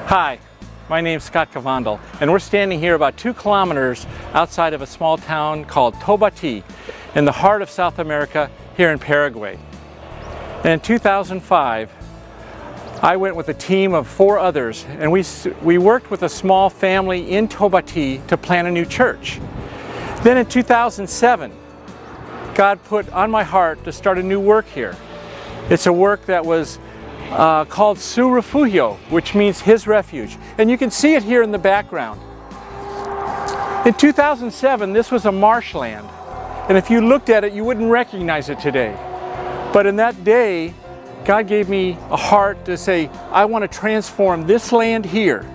Hi, my name's Scott Cavandel, and we're standing here about 2 kilometers outside of a small town called Tobati in the heart of South America here in Paraguay. And in 2005, I went with a team of 4 others, and we worked with a small family in Tobati to plant a new church. Then in 2007, God put on my heart to start a new work here. It's a work that was called Su Refugio, which means His Refuge. And you can see it here in the background. In 2007, this was a marshland. And if you looked at it, you wouldn't recognize it today. But in that day, God gave me a heart to say, I want to transform this land here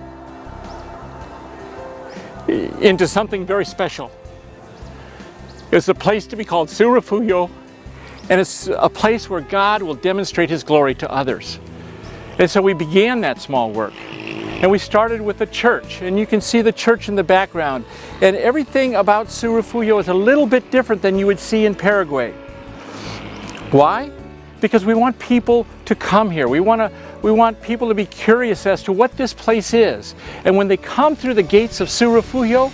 into something very special. It's a place to be called Su Refugio, and it's a place where God will demonstrate His glory to others. And so we began that small work. And we started with a church, and you can see the church in the background. And everything about Su Refugio is a little bit different than you would see in Paraguay. Why? Because we want people to come here. We want people to be curious as to what this place is. And when they come through the gates of Su Refugio,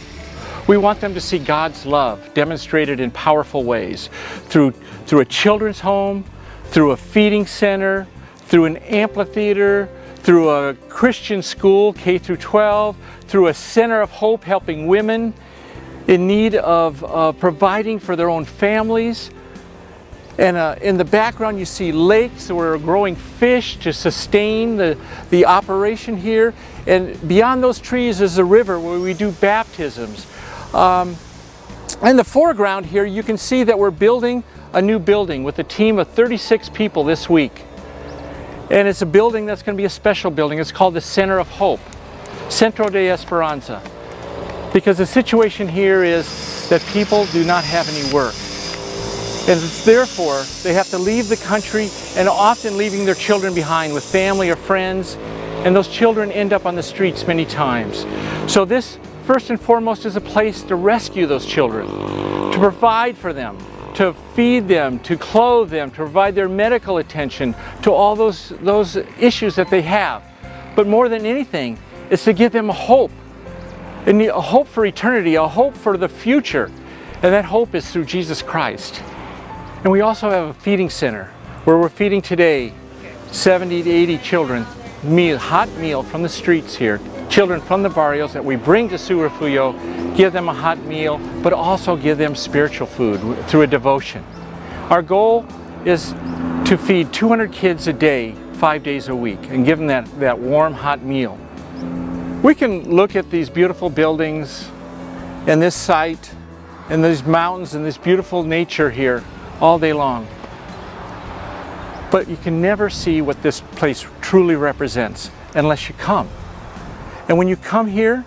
we want them to see God's love demonstrated in powerful ways through a children's home, through a feeding center, through an amphitheater, through a Christian school, K through 12, through a center of hope helping women in need of providing for their own families. And in the background you see lakes where we're growing fish to sustain the operation here. And beyond those trees is a river where we do baptisms. In the foreground here you can see that we're building a new building with a team of 36 people this week. And it's a building that's going to be a special building. It's called the Center of Hope, Centro de Esperanza. Because the situation here is that people do not have any work. And therefore, they have to leave the country and often leaving their children behind with family or friends. And those children end up on the streets many times. So this, first and foremost, is a place to rescue those children, to provide for them, to feed them, to clothe them, to provide their medical attention, to all those issues that they have. But more than anything, it's to give them a hope, and a hope for eternity, a hope for the future. And that hope is through Jesus Christ. And we also have a feeding center where we're feeding today 70 to 80 children, hot meal from the streets here. Children from the barrios that we bring to Su Refugio, give them a hot meal, but also give them spiritual food through a devotion. Our goal is to feed 200 kids a day, 5 days a week, and give them that warm, hot meal. We can look at these beautiful buildings and this site and these mountains and this beautiful nature here all day long. But you can never see what this place truly represents unless you come. And when you come here,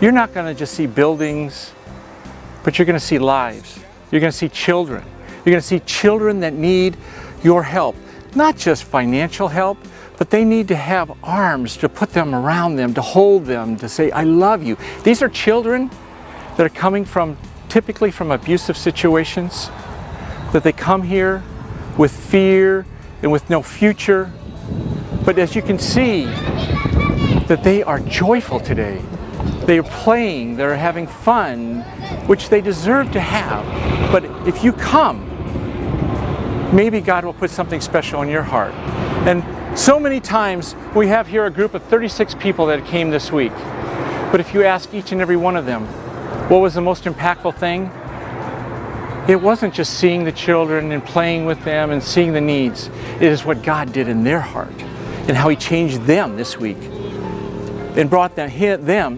you're not going to just see buildings, but you're going to see lives. You're going to see children. You're going to see children that need your help. Not just financial help, but they need to have arms to put them around them, to hold them, to say, I love you. These are children that are coming typically from abusive situations, that they come here with fear and with no future. But as you can see, that they are joyful today. They are playing, they're having fun, which they deserve to have. But if you come, maybe God will put something special in your heart. And so many times we have here a group of 36 people that came this week. But if you ask each and every one of them, what was the most impactful thing? It wasn't just seeing the children and playing with them and seeing the needs. It is what God did in their heart and how He changed them this week and brought them,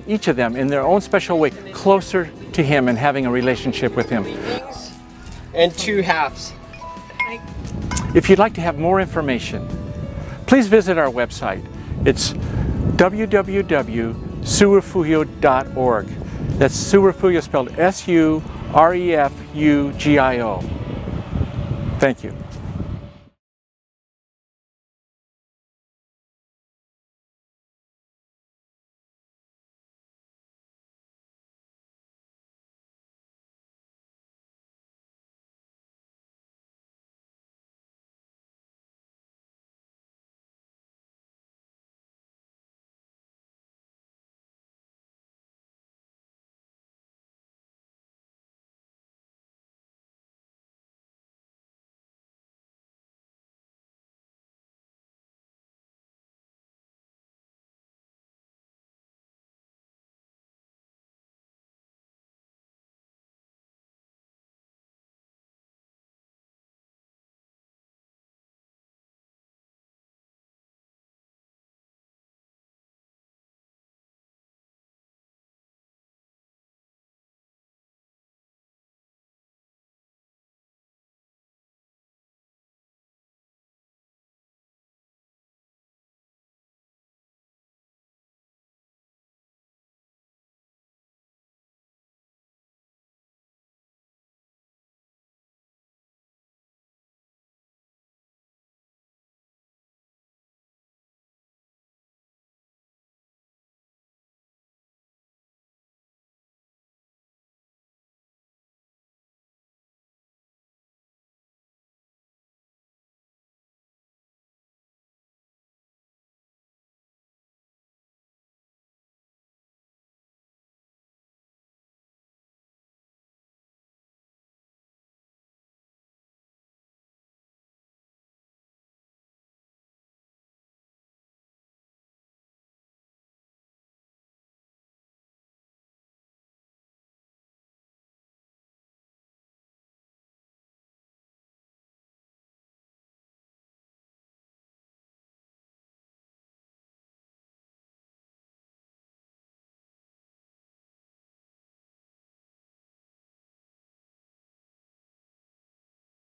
each of them, in their own special way, closer to Him and having a relationship with Him. And 2 halves. If you'd like to have more information, please visit our website. It's www.surefugio.org. That's Su Refugio spelled S-U-R-E-F-U-G-I-O. Thank you.